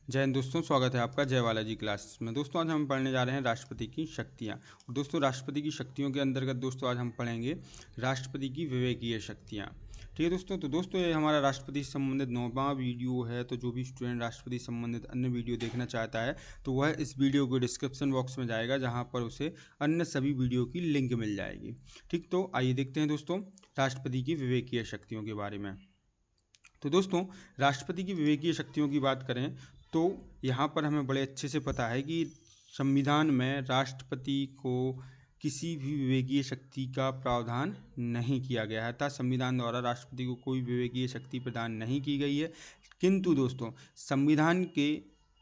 जय हिंद दोस्तों, स्वागत है आपका जय बालाजी क्लास में। दोस्तों आज हम पढ़ने जा रहे हैं राष्ट्रपति की शक्तियाँ। दोस्तों राष्ट्रपति की शक्तियों के अंतर्गत दोस्तों आज हम पढ़ेंगे राष्ट्रपति की विवेकीय शक्तियाँ। ठीक है दोस्तों, तो दोस्तों ये हमारा राष्ट्रपति से संबंधित 9वां वीडियो है। तो जो भी स्टूडेंट राष्ट्रपति संबंधित अन्य वीडियो देखना चाहता है तो वह इस वीडियो को डिस्क्रिप्शन बॉक्स में जाएगा, जहाँ पर उसे अन्य सभी वीडियो की लिंक मिल जाएगी। ठीक, तो आइए देखते हैं दोस्तों राष्ट्रपति की विवेकीय शक्तियों के बारे में। तो दोस्तों राष्ट्रपति की विवेकीय शक्तियों की बात करें तो यहाँ पर हमें बड़े अच्छे से पता है कि संविधान में राष्ट्रपति को किसी भी विवेकीय शक्ति का प्रावधान नहीं किया गया है, अर्थात संविधान द्वारा राष्ट्रपति को कोई विवेकीय शक्ति प्रदान नहीं की गई है। किंतु दोस्तों संविधान के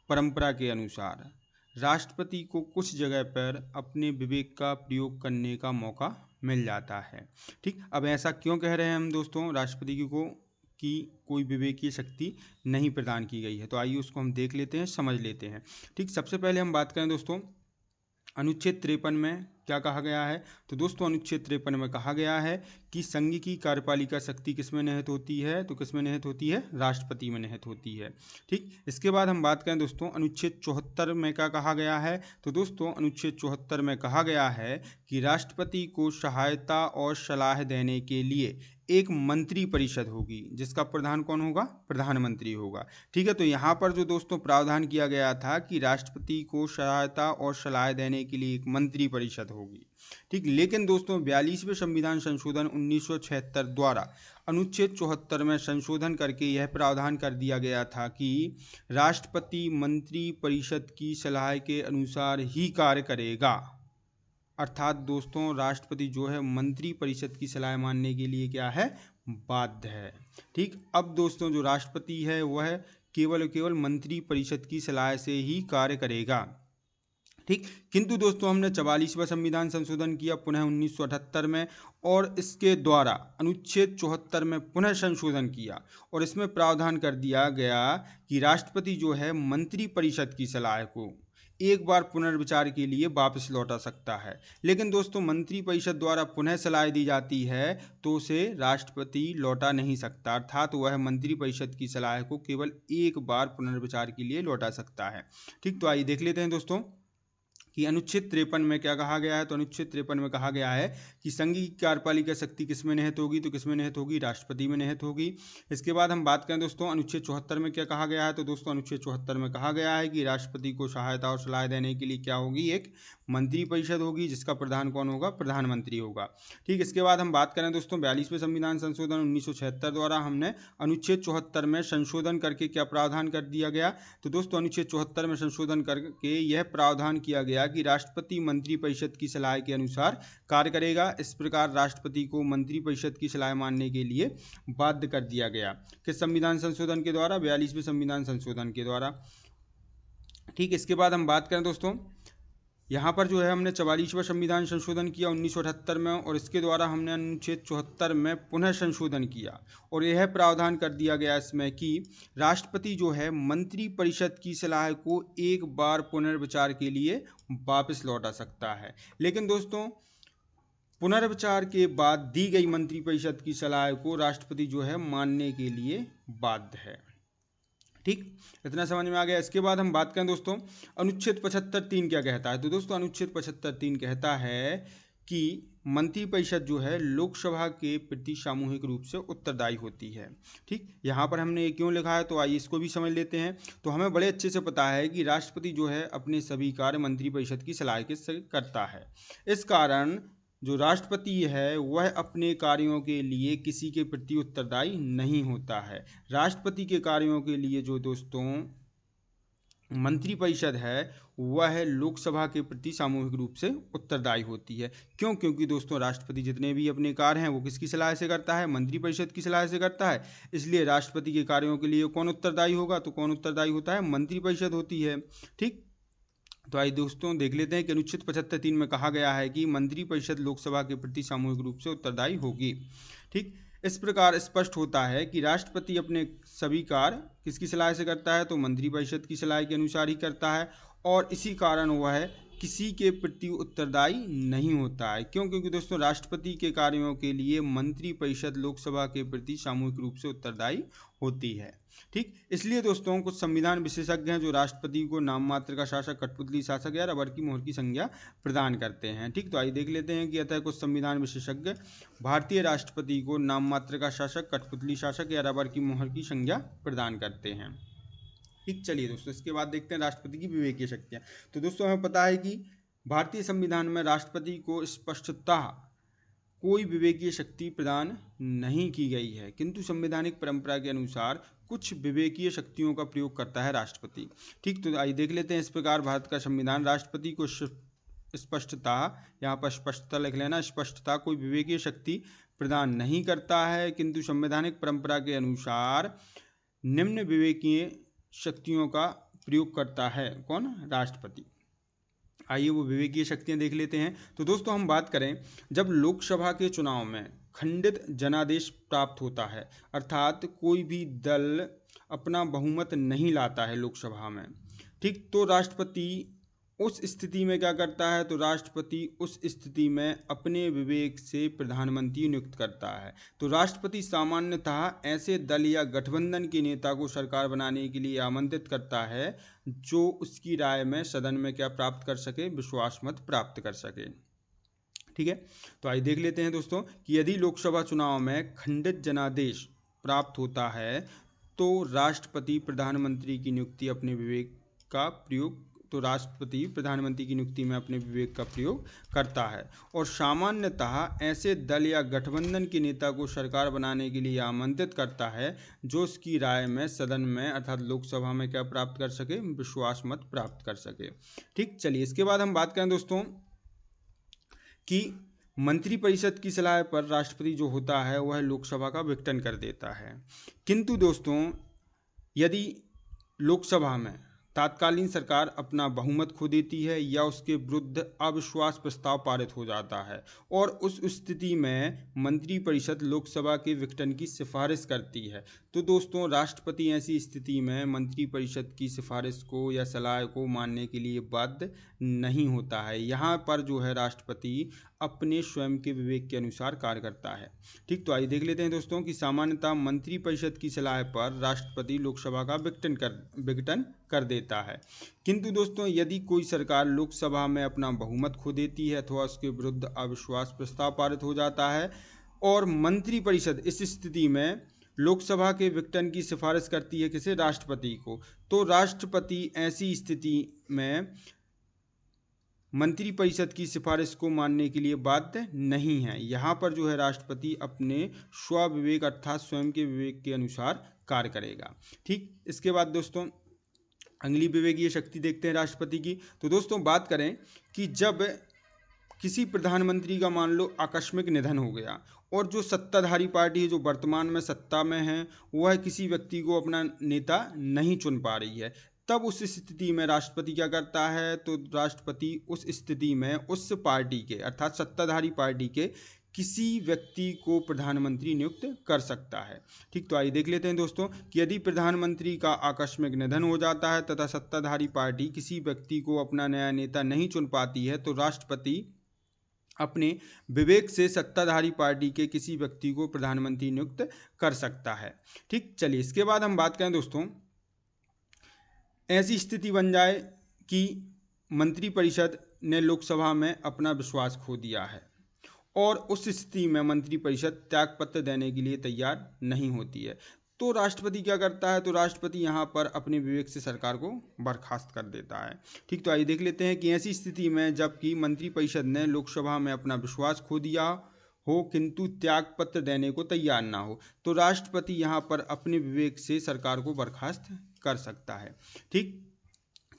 परंपरा के अनुसार राष्ट्रपति को कुछ जगह पर अपने विवेक का प्रयोग करने का मौका मिल जाता है। ठीक, अब ऐसा क्यों कह रहे हैं हम दोस्तों राष्ट्रपति को कि कोई विवेकीय शक्ति नहीं प्रदान की गई है, तो आइए उसको हम देख लेते हैं, समझ लेते हैं। ठीक, सबसे पहले हम बात करें दोस्तों अनुच्छेद 53 में क्या कहा गया है। तो दोस्तों अनुच्छेद 53 में कहा गया है कि संघ की कार्यपालिका शक्ति किस में निहित होती है, तो किस में निहित होती है, राष्ट्रपति में निहित होती है। ठीक, इसके बाद हम बात करें दोस्तों अनुच्छेद 74 में क्या कहा गया है। तो दोस्तों अनुच्छेद 74 में कहा गया है कि राष्ट्रपति को सहायता और सलाह देने के लिए एक मंत्री परिषद होगी, जिसका प्रधान कौन होगा, प्रधानमंत्री होगा। ठीक है, तो यहाँ पर जो दोस्तों प्रावधान किया गया था कि राष्ट्रपति को सहायता और सलाह देने के लिए एक मंत्री परिषद होगी। ठीक, लेकिन दोस्तों 42वें संविधान संशोधन 1976 द्वारा अनुच्छेद 74 में संशोधन करके यह प्रावधान कर दिया गया था कि राष्ट्रपति मंत्री परिषद की सलाह के अनुसार ही कार्य करेगा, अर्थात दोस्तों राष्ट्रपति जो है मंत्री परिषद की सलाह मानने के लिए क्या है, बाध्य है। ठीक, अब दोस्तों जो राष्ट्रपति है वह केवल और केवल मंत्री परिषद की सलाह से ही कार्य करेगा। ठीक, किंतु दोस्तों हमने 44वां संविधान संशोधन किया पुनः 1978 में, और इसके द्वारा अनुच्छेद 74 में पुनः संशोधन किया और इसमें प्रावधान कर दिया गया कि राष्ट्रपति जो है मंत्री परिषद की सलाह को एक बार पुनर्विचार के लिए वापस लौटा सकता है। लेकिन दोस्तों मंत्री परिषद द्वारा पुनः सलाह दी जाती है तो उसे राष्ट्रपति लौटा नहीं सकता, अर्थात वह मंत्री परिषद की सलाह को केवल एक बार पुनर्विचार के लिए लौटा सकता है। ठीक, तो आइए देख लेते हैं दोस्तों कि अनुच्छेद 53 में क्या कहा गया है। तो अनुच्छेद 53 में कहा गया है कि संघ की कार्यपालिका शक्ति किस में निहित होगी, तो किस में निहित होगी, राष्ट्रपति में निहित होगी। इसके बाद हम बात करें दोस्तों अनुच्छेद 74 में क्या कहा गया है। तो दोस्तों अनुच्छेद 74 में कहा गया है कि राष्ट्रपति को सहायता और सलाह देने के लिए क्या होगी, एक मंत्री परिषद होगी, जिसका प्रधान कौन होगा, प्रधानमंत्री होगा। ठीक, इसके बाद हम बात करें दोस्तों 42वें संविधान संशोधन 1976 द्वारा हमने अनुच्छेद 74 में संशोधन करके क्या प्रावधान कर दिया गया। तो दोस्तों अनुच्छेद 74 में संशोधन करके यह प्रावधान किया गया कि राष्ट्रपति मंत्री परिषद की सलाह के अनुसार कार्य करेगा। इस प्रकार राष्ट्रपति को मंत्री परिषद की सलाह मानने के लिए बाध्य कर दिया गया। किस संविधान संशोधन के द्वारा, 42वें संविधान संशोधन के द्वारा। ठीक, इसके बाद हम बात करें दोस्तों यहाँ पर जो है हमने 44वां संविधान संशोधन किया 1978 में, और इसके द्वारा हमने अनुच्छेद 74 में पुनः संशोधन किया और यह प्रावधान कर दिया गया इसमें कि राष्ट्रपति जो है मंत्री परिषद की सलाह को एक बार पुनर्विचार के लिए वापस लौटा सकता है। लेकिन दोस्तों पुनर्विचार के बाद दी गई मंत्री परिषद की सलाह को राष्ट्रपति जो है मानने के लिए बाध्य है। ठीक, इतना समझ में आ गया। इसके बाद हम बात करें दोस्तों अनुच्छेद 75(3) क्या कहता है। तो दोस्तों अनुच्छेद 75(3) कहता है कि मंत्री परिषद जो है लोकसभा के प्रति सामूहिक रूप से उत्तरदायी होती है। ठीक, यहाँ पर हमने ये क्यों लिखा है, तो आइए इसको भी समझ लेते हैं। तो हमें बड़े अच्छे से पता है कि राष्ट्रपति जो है अपने सभी कार्य मंत्री परिषद की सलाह से करता है। इस कारण जो राष्ट्रपति है वह अपने कार्यों के लिए किसी के प्रति उत्तरदायी नहीं होता है। राष्ट्रपति के कार्यों के लिए जो दोस्तों मंत्री परिषद है वह लोकसभा के प्रति सामूहिक रूप से उत्तरदायी होती है। क्यों, क्योंकि दोस्तों राष्ट्रपति जितने भी अपने कार्य हैं वो किसकी सलाह से करता है, मंत्री परिषद की सलाह से करता है। इसलिए राष्ट्रपति के कार्यों के लिए कौन उत्तरदायी होगा, तो कौन उत्तरदायी होता है, मंत्री परिषद होती है। ठीक, तो आइए दोस्तों देख लेते हैं कि अनुच्छेद 75(3) में कहा गया है कि मंत्री परिषद लोकसभा के प्रति सामूहिक रूप से उत्तरदायी होगी। ठीक, इस प्रकार स्पष्ट होता है कि राष्ट्रपति अपने सभी कार्य किसकी सलाह से करता है, तो मंत्री परिषद की सलाह के अनुसार ही करता है, और इसी कारण वह किसी के प्रति उत्तरदायी नहीं होता है। क्यों? क्योंकि दोस्तों राष्ट्रपति के कार्यों के लिए मंत्रिपरिषद लोकसभा के प्रति सामूहिक रूप से उत्तरदायी होती है। ठीक, इसलिए दोस्तों कुछ संविधान विशेषज्ञ हैं जो राष्ट्रपति को नाम मात्र का शासक, कठपुतली शासक या रबर की मोहर की संज्ञा प्रदान करते हैं। ठीक, तो आइए देख लेते हैं कि अतः कुछ संविधान विशेषज्ञ भारतीय राष्ट्रपति को नाम मात्र का शासक, कठपुतली शासक या रबर की मोहर की संज्ञा प्रदान करते हैं। ठीक, चलिए दोस्तों इसके बाद देखते हैं राष्ट्रपति की विवेकीय शक्तियाँ। तो दोस्तों हमें पता है कि भारतीय संविधान में राष्ट्रपति को स्पष्टतः कोई विवेकीय शक्ति प्रदान नहीं की गई है, किंतु संवैधानिक परंपरा के अनुसार कुछ विवेकीय शक्तियों का प्रयोग करता है राष्ट्रपति। ठीक, तो आइए देख लेते हैं। इस प्रकार भारत का संविधान राष्ट्रपति को स्पष्टता, यहाँ पर स्पष्टता लिख लेना, स्पष्टता कोई विवेकीय शक्ति प्रदान नहीं करता है, किंतु संवैधानिक परंपरा के अनुसार निम्न विवेकीय शक्तियों का प्रयोग करता है। कौन? राष्ट्रपति। आइए वो विवेकीय शक्तियां देख लेते हैं। तो दोस्तों हम बात करें, जब लोकसभा के चुनाव में खंडित जनादेश प्राप्त होता है, अर्थात कोई भी दल अपना बहुमत नहीं लाता है लोकसभा में, ठीक, तो राष्ट्रपति उस स्थिति में क्या करता है? तो राष्ट्रपति उस स्थिति में अपने विवेक से प्रधानमंत्री नियुक्त करता है। तो राष्ट्रपति सामान्यतः ऐसे दल या गठबंधन के नेता को सरकार बनाने के लिए आमंत्रित करता है जो उसकी राय में सदन में क्या प्राप्त कर सके? विश्वास मत प्राप्त कर सके। ठीक है, तो आइए देख लेते हैं दोस्तों कि यदि लोकसभा चुनाव में खंडित जनादेश प्राप्त होता है तो राष्ट्रपति प्रधानमंत्री की नियुक्ति अपने विवेक का प्रयोग तो राष्ट्रपति प्रधानमंत्री की नियुक्ति में अपने विवेक का प्रयोग करता है और सामान्यतः ऐसे दल या गठबंधन के नेता को सरकार बनाने के लिए आमंत्रित करता है जो उसकी राय में सदन में अर्थात लोकसभा में क्या प्राप्त कर सके? विश्वास मत प्राप्त कर सके। ठीक, चलिए इसके बाद हम बात करें दोस्तों कि मंत्रिपरिषद की सलाह पर राष्ट्रपति जो होता है वह लोकसभा का विघटन कर देता है, किंतु दोस्तों यदि लोकसभा में तात्कालीन सरकार अपना बहुमत खो देती है या उसके विरुद्ध अविश्वास प्रस्ताव पारित हो जाता है और उस स्थिति में मंत्रिपरिषद लोकसभा के विघटन की सिफारिश करती है, तो दोस्तों राष्ट्रपति ऐसी स्थिति में मंत्रिपरिषद की सिफारिश को या सलाह को मानने के लिए बाध्य नहीं होता है। यहाँ पर जो है राष्ट्रपति अपने स्वयं के विवेक के अनुसार कार्य करता है। ठीक, तो आइए देख लेते हैं दोस्तों कि सामान्यतः मंत्रिपरिषद की सलाह पर राष्ट्रपति लोकसभा का विघटन कर देता है, किंतु दोस्तों यदि कोई सरकार लोकसभा में अपना बहुमत खो देती है अथवा उसके विरुद्ध अविश्वास प्रस्ताव पारित हो जाता है और मंत्रिपरिषद इस स्थिति में लोकसभा के विघटन की सिफारिश करती है किसे? राष्ट्रपति को, तो राष्ट्रपति ऐसी स्थिति में मंत्रिपरिषद की सिफारिश को मानने के लिए बाध्य नहीं है। यहाँ पर जो है राष्ट्रपति अपने स्वविवेक अर्थात स्वयं के विवेक के अनुसार कार्य करेगा। ठीक, इसके बाद दोस्तों अगली विवेकीय शक्ति देखते हैं राष्ट्रपति की। तो दोस्तों बात करें कि जब किसी प्रधानमंत्री का मान लो आकस्मिक निधन हो गया और जो सत्ताधारी पार्टी है जो वर्तमान में सत्ता में है वह किसी व्यक्ति को अपना नेता नहीं चुन पा रही है, तब उस स्थिति में राष्ट्रपति क्या करता है? तो राष्ट्रपति उस स्थिति में उस पार्टी के अर्थात सत्ताधारी पार्टी के किसी व्यक्ति को प्रधानमंत्री नियुक्त कर सकता है। ठीक, तो आइए देख लेते हैं दोस्तों कि यदि प्रधानमंत्री का आकस्मिक निधन हो जाता है तथा सत्ताधारी पार्टी किसी व्यक्ति को अपना नया नेता नहीं चुन पाती है तो राष्ट्रपति अपने विवेक से सत्ताधारी पार्टी के किसी व्यक्ति को प्रधानमंत्री नियुक्त कर सकता है। ठीक, चलिए इसके बाद हम बात करें दोस्तों, ऐसी स्थिति बन जाए कि मंत्रिपरिषद ने लोकसभा में अपना विश्वास खो दिया है और उस स्थिति में मंत्रिपरिषद त्यागपत्र देने के लिए तैयार नहीं होती है, तो राष्ट्रपति क्या करता है? तो राष्ट्रपति यहाँ पर अपने विवेक से सरकार को बर्खास्त कर देता है। ठीक, तो आइए देख लेते हैं कि ऐसी स्थिति में जबकि मंत्रिपरिषद ने लोकसभा में अपना विश्वास खो दिया हो किंतु त्यागपत्र देने को तैयार ना हो, तो राष्ट्रपति यहाँ पर अपने विवेक से सरकार को बर्खास्त कर सकता है। ठीक,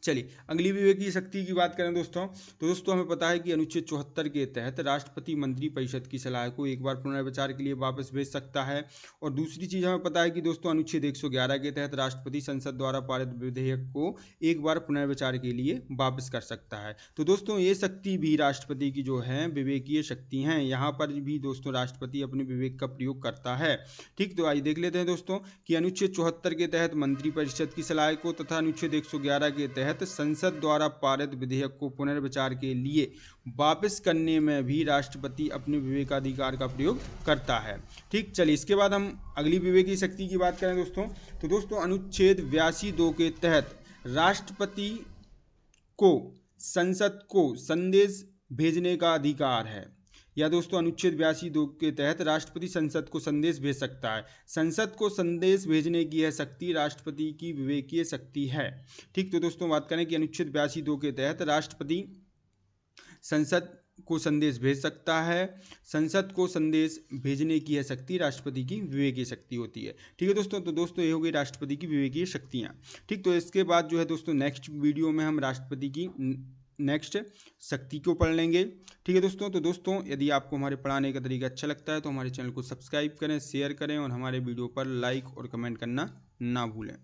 चलिए अगली विवेकीय शक्ति की बात करें दोस्तों, तो दोस्तों हमें पता है कि अनुच्छेद 74 के तहत राष्ट्रपति मंत्रिपरिषद की सलाह को एक बार पुनर्विचार के लिए वापस भेज सकता है और दूसरी चीज़ हमें पता है कि दोस्तों अनुच्छेद 111 के तहत राष्ट्रपति संसद द्वारा पारित विधेयक को एक बार पुनर्विचार के लिए वापस कर सकता है। तो दोस्तों ये शक्ति भी राष्ट्रपति की जो है विवेकीय शक्ति हैं, यहाँ पर भी दोस्तों राष्ट्रपति अपने विवेक का प्रयोग करता है। ठीक, तो आइए देख लेते हैं दोस्तों कि अनुच्छेद 74 के तहत मंत्रिपरिषद की सलाह को तथा अनुच्छेद 111 के तहत तहत संसद द्वारा पारित विधेयक को पुनर्विचार के लिए वापस करने में भी राष्ट्रपति अपने विवेकाधिकार का प्रयोग करता है। ठीक, चलिए इसके बाद हम अगली विवेकीय शक्ति की बात करें दोस्तों। तो दोस्तों अनुच्छेद 82(2) के तहत राष्ट्रपति को संसद को संदेश भेजने का अधिकार है। या दोस्तों अनुच्छेद 82(2) के तहत राष्ट्रपति संसद को संदेश भेज सकता है। संसद को संदेश भेजने की यह शक्ति राष्ट्रपति की विवेकीय शक्ति है। ठीक, तो दोस्तों बात करें कि अनुच्छेद 82(2) के तहत राष्ट्रपति संसद को संदेश भेज सकता है। संसद को संदेश भेजने की यह शक्ति राष्ट्रपति की विवेकीय शक्ति होती है। ठीक है दोस्तों, तो दोस्तों ये हो गई राष्ट्रपति की विवेकीय शक्तियाँ। ठीक, तो इसके बाद जो है दोस्तों नेक्स्ट वीडियो में हम राष्ट्रपति की नेक्स्ट शक्ति को पढ़ लेंगे। ठीक है दोस्तों, तो दोस्तों यदि आपको हमारे पढ़ाने का तरीका अच्छा लगता है तो हमारे चैनल को सब्सक्राइब करें, शेयर करें और हमारे वीडियो पर लाइक और कमेंट करना ना भूलें।